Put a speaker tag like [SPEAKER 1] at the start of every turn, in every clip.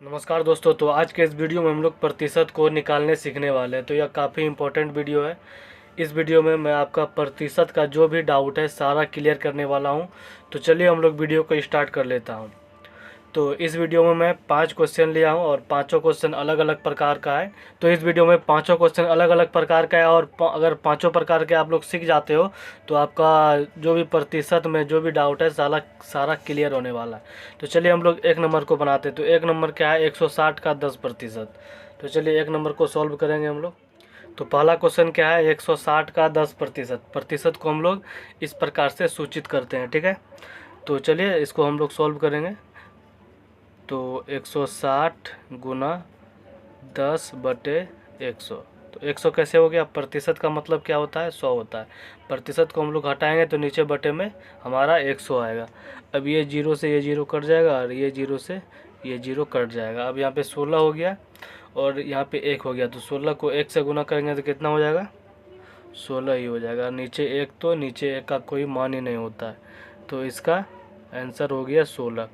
[SPEAKER 1] नमस्कार दोस्तों। तो आज के इस वीडियो में हम लोग प्रतिशत को निकालने सीखने वाले हैं। तो यह काफ़ी इम्पोर्टेंट वीडियो है। इस वीडियो में मैं आपका प्रतिशत का जो भी डाउट है सारा क्लियर करने वाला हूं। तो चलिए हम लोग वीडियो को स्टार्ट कर लेता हूं। तो इस वीडियो में मैं 5 क्वेश्चन लिया हूं और पांचों क्वेश्चन अलग अलग प्रकार का है। तो इस वीडियो में पांचों क्वेश्चन अलग अलग प्रकार का है और अगर पांचों प्रकार के आप लोग सीख जाते हो तो आपका जो भी प्रतिशत में जो भी डाउट है सारा सारा क्लियर होने वाला है। तो चलिए हम लोग एक नंबर को बनाते हैं। तो एक नंबर क्या है? 160 का 10%। तो चलिए एक नंबर को सॉल्व करेंगे हम लोग। तो पहला क्वेश्चन क्या है? 160 का 10%। प्रतिशत को हम लोग इस प्रकार से सूचित करते हैं, ठीक है। तो चलिए इसको हम लोग सॉल्व करेंगे। तो 160 गुना 10/100। तो 100 कैसे हो गया? प्रतिशत का मतलब क्या होता है? 100 होता है। प्रतिशत को हम लोग हटाएंगे तो नीचे बटे में हमारा 100 आएगा। अब ये जीरो से ये जीरो कट जाएगा और ये जीरो से ये जीरो कट जाएगा। अब यहाँ पे 16 हो गया और यहाँ पे 1 हो गया। तो 16 को 1 से गुना करेंगे तो कितना हो जाएगा? 16 ही हो जाएगा। नीचे 1 तो नीचे 1 का कोई मान ही नहीं होता है। तो इसका आंसर हो गया 16।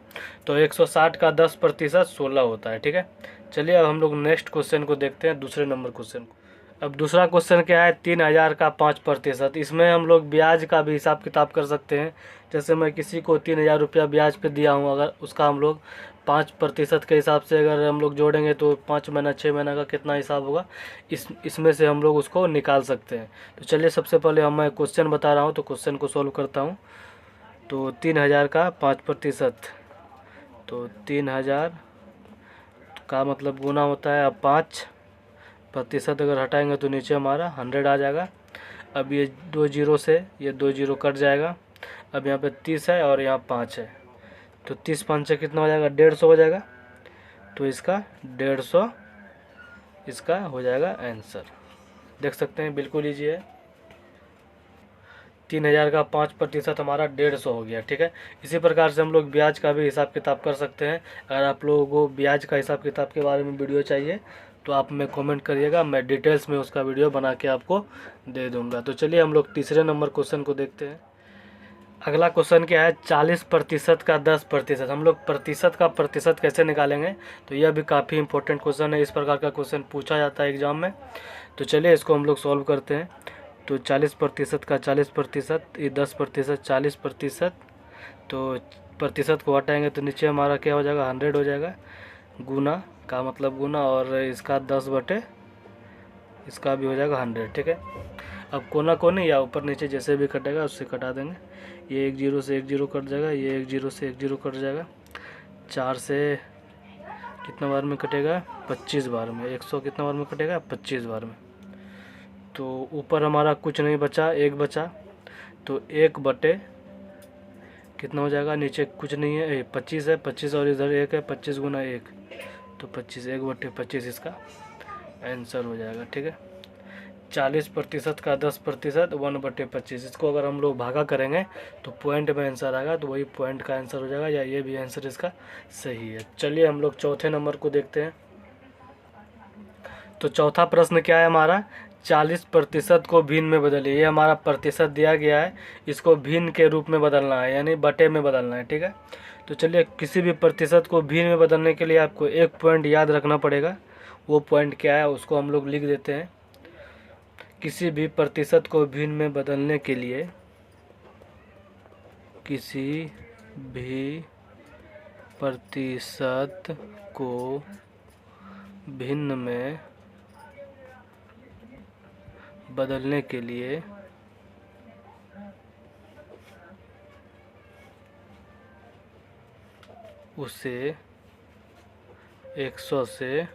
[SPEAKER 1] तो 160 का 10% 16 होता है, ठीक है। चलिए अब हम लोग नेक्स्ट क्वेश्चन को देखते हैं, दूसरे नंबर क्वेश्चन को। अब दूसरा क्वेश्चन क्या है? 3000 का 5%। इसमें हम लोग ब्याज का भी हिसाब किताब कर सकते हैं। जैसे मैं किसी को 3000 रुपया ब्याज पे दिया हूँ, अगर उसका हम लोग 5% के हिसाब से अगर हम लोग जोड़ेंगे तो 5 महीना 6 महीना का कितना हिसाब होगा, इसमें से हम लोग उसको निकाल सकते हैं। तो चलिए सबसे पहले मैं क्वेश्चन बता रहा हूँ तो क्वेश्चन को सोल्व करता हूँ। तो 3000 का 5%। तो 3000 का मतलब गुना होता है। अब 5% अगर हटाएंगे तो नीचे हमारा 100 आ जाएगा। अब ये 2 जीरो से ये 2 जीरो कट जाएगा। अब यहाँ पे 30 है और यहाँ 5 है। तो 30 5 से कितना हो जाएगा? 150 हो जाएगा। तो इसका 150 इसका हो जाएगा आंसर। देख सकते हैं, बिल्कुल ईजी है। 3000 का 5% हमारा 150 हो गया, ठीक है। इसी प्रकार से हम लोग ब्याज का भी हिसाब किताब कर सकते हैं। अगर आप लोगों को ब्याज का हिसाब किताब के बारे में वीडियो चाहिए तो आप में कमेंट करिएगा, मैं डिटेल्स में उसका वीडियो बना के आपको दे दूंगा। तो चलिए हम लोग तीसरे नंबर क्वेश्चन को देखते हैं। अगला क्वेश्चन क्या है? 40% का 10%। हम लोग प्रतिशत का प्रतिशत कैसे निकालेंगे? तो यह भी काफ़ी इंपॉर्टेंट क्वेश्चन है। इस प्रकार का क्वेश्चन पूछा जाता है एग्जाम में। तो चलिए इसको हम लोग सॉल्व करते हैं। तो 40% का 40%, ये 10%, 40%। तो प्रतिशत को हटाएंगे तो नीचे हमारा क्या हो जाएगा? 100 हो जाएगा। गुना का मतलब गुना और इसका 10 बटे इसका भी हो जाएगा 100, ठीक है। अब कोना कोने या ऊपर नीचे जैसे भी कटेगा उससे कटा देंगे। ये 1 जीरो से 1 जीरो कट जाएगा, ये 1 जीरो से 1 जीरो कट जाएगा। 4 से कितना बार में कटेगा? 25 बार में। 100 कितना बार में कटेगा? 25 बार में। तो ऊपर हमारा कुछ नहीं बचा, 1 बचा। तो 1 बटे कितना हो जाएगा? नीचे कुछ नहीं है, 25 है। 25 और इधर 1 है। 25 गुना 1 तो 25, 1 बटे 25 इसका आंसर हो जाएगा, ठीक है। 40% का 10%, 1/25। इसको अगर हम लोग भागा करेंगे तो पॉइंट में आंसर आएगा, तो वही पॉइंट का आंसर हो जाएगा, या ये भी आंसर इसका सही है। चलिए हम लोग चौथे नंबर को देखते हैं। तो चौथा प्रश्न क्या है हमारा? 40% को भिन्न में बदलिए। ये हमारा प्रतिशत दिया गया है, इसको भिन्न के रूप में बदलना है, यानी बटे में बदलना है, ठीक है। तो चलिए किसी भी प्रतिशत को भिन्न में बदलने के लिए आपको एक पॉइंट याद रखना पड़ेगा। वो पॉइंट क्या है उसको हम लोग लिख देते हैं। किसी भी प्रतिशत को भिन्न में बदलने के लिए किसी भी प्रतिशत को भिन्न में बदलने के लिए उसे 100 से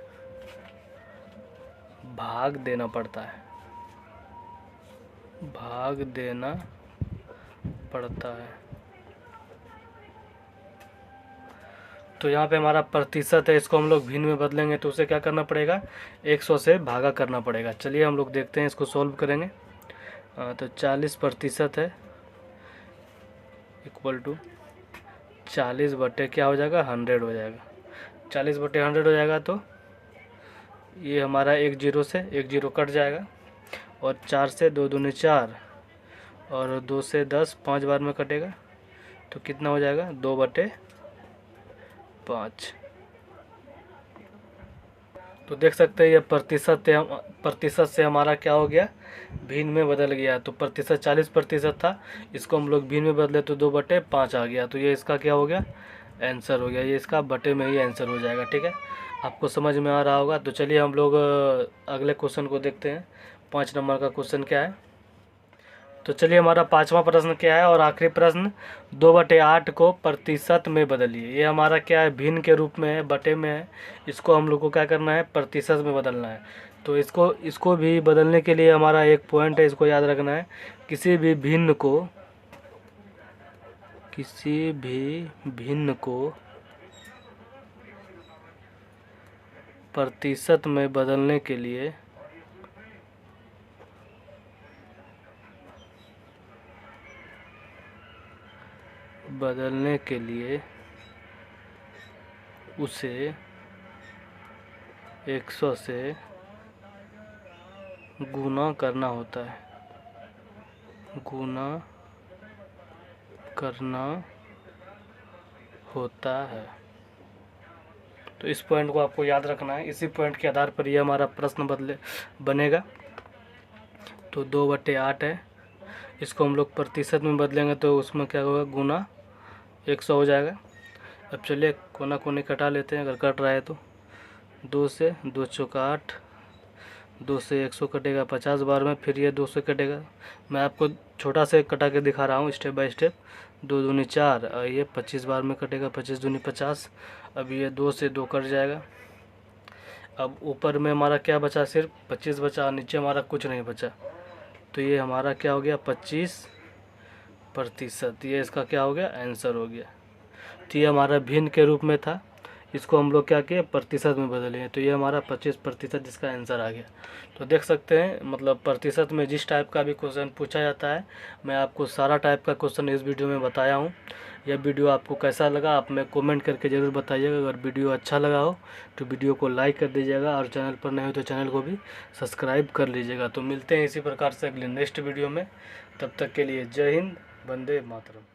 [SPEAKER 1] भाग देना पड़ता है, भाग देना पड़ता है। तो यहाँ पे हमारा प्रतिशत है, इसको हम लोग भिन्न में बदलेंगे तो उसे क्या करना पड़ेगा? 100 से भागा करना पड़ेगा। चलिए हम लोग देखते हैं, इसको सॉल्व करेंगे। तो 40% है इक्वल टू 40 बटे क्या हो जाएगा? 100 हो जाएगा। 40 बटे 100 हो जाएगा तो ये हमारा 1 जीरो से 1 जीरो कट जाएगा और 4 से 2 दूनी 4 और 2 से 10 5 बार में कटेगा। तो कितना हो जाएगा? 2/5। तो देख सकते हैं ये प्रतिशत से हमारा क्या हो गया, भिन्न में बदल गया। तो प्रतिशत 40% था, इसको हम लोग भिन्न में बदले तो 2/5 आ गया। तो ये इसका क्या हो गया, आंसर हो गया। ये इसका बटे में ही आंसर हो जाएगा। ठीक है, आपको समझ में आ रहा होगा। तो चलिए हम लोग अगले क्वेश्चन को देखते हैं। 5 नंबर का क्वेश्चन क्या है। तो चलिए हमारा 5वां प्रश्न क्या है और आखिरी प्रश्न, 2/8 को प्रतिशत में बदलिए। ये हमारा क्या है, भिन्न के रूप में है, बटे में है। इसको हम लोग को क्या करना है, प्रतिशत में बदलना है। तो इसको भी बदलने के लिए हमारा एक पॉइंट है, इसको याद रखना है। किसी भी भिन्न को प्रतिशत में बदलने के लिए उसे 100 से गुना करना होता है, तो इस पॉइंट को आपको याद रखना है। इसी पॉइंट के आधार पर ये हमारा प्रश्न बनेगा। तो 2/8 है, इसको हम लोग प्रतिशत में बदलेंगे तो उसमें क्या होगा, गुना 100 हो जाएगा। अब चलिए कोना कोनी कटा लेते हैं, अगर कट रहा है तो। 2 से 2 चौका 8, 2 से 100 कटेगा 50 बार में, फिर ये 2 से कटेगा। मैं आपको छोटा से कटा के दिखा रहा हूँ स्टेप बाय स्टेप। 2 दूनी 4, और ये 25 बार में कटेगा, 25 दूनी 50। अब ये 2 से 2 कट जाएगा। अब ऊपर में हमारा क्या बचा, सिर्फ 25 बचा, नीचे हमारा कुछ नहीं बचा। तो ये हमारा क्या हो गया, 25%। ये इसका क्या हो गया, आंसर हो गया। तो ये हमारा भिन्न के रूप में था, इसको हम लोग क्या किए, प्रतिशत में बदले। तो ये हमारा 25% जिसका आंसर आ गया। तो देख सकते हैं, मतलब प्रतिशत में जिस टाइप का भी क्वेश्चन पूछा जाता है, मैं आपको सारा टाइप का क्वेश्चन इस वीडियो में बताया हूँ। यह वीडियो आपको कैसा लगा आप में कमेंट करके ज़रूर बताइएगा। अगर वीडियो अच्छा लगा हो तो वीडियो को लाइक कर दीजिएगा, और चैनल पर नए हो तो चैनल को भी सब्सक्राइब कर लीजिएगा। तो मिलते हैं इसी प्रकार से अगले नेक्स्ट वीडियो में। तब तक के लिए जय हिंद, वंदे मातरम।